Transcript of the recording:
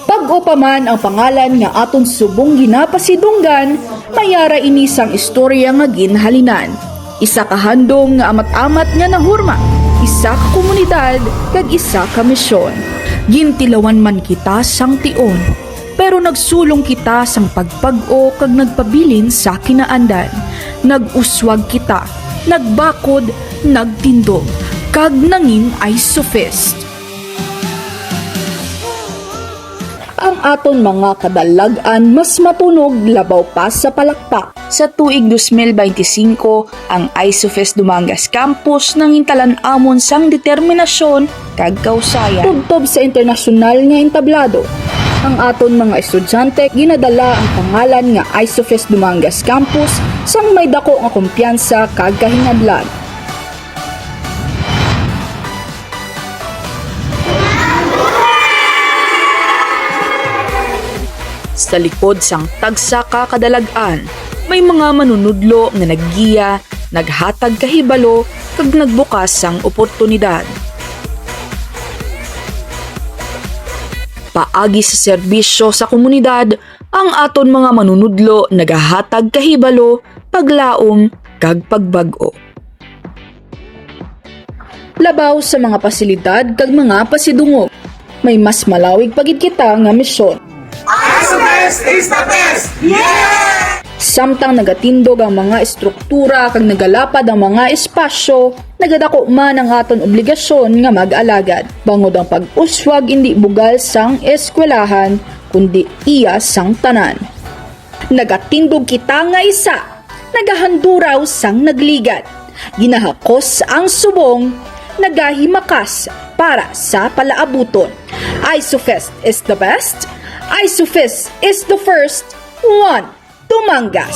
Pag-o pa man ang pangalan nga aton subong ginapasidunggan, mayara inisang istorya nga ginhalinan. Isa ka handom nga amat-amat nga nahurma, isa ka komunidad, kag isa ka misyon. Gintilawan man kita sang tion, pero nagsulong kita sang pagpag-o kag nagpabilin sa kinaandan. Nag-uswag kita, nagbakod, nagtindog, kag nangin ay sufist. Ang aton mga kadalagan mas matunog labaw pa sa palakpak. Sa tuig 2025, ang ISOFEST Dumangas Campus nangintalan amon sang determinasyon kag kausayan. Tubtob sa internasyonal nga entablado. Ang aton mga estudyante ginadala ang pangalan nga ISOFEST Dumangas Campus sang may dako nga kumpiyansa kag kahinadlan. Sa likod sang tagsa ka kadalagan, may mga manunudlo nga naggiya, naghatag kahibalo, kag nagbukas sang oportunidad. Paagi sa serbisyo sa komunidad, ang aton mga manunudlo nagahatag kahibalo, paglaom, kag pagbag-o. Labaw sa mga pasilidad kag mga pasidungog, may mas malawig pagid kita nga misyon. ISOFEST is the best! Yeah! Samtang nagatindog ang mga estruktura kag nagalapad ang mga espasyo, nagadako man ang aton obligasyon nga mag-alagad. Bangod ang pag-uswag indi bugal sang eskwelahan, kundi iya sang tanan. Nagatindog kita nga isa, nagahanduraw sang nagligat. Ginahakos ang subong, nagahimakas para sa palaabuton. ISOFEST is the best. ISOFEST is the first one. Dumangas.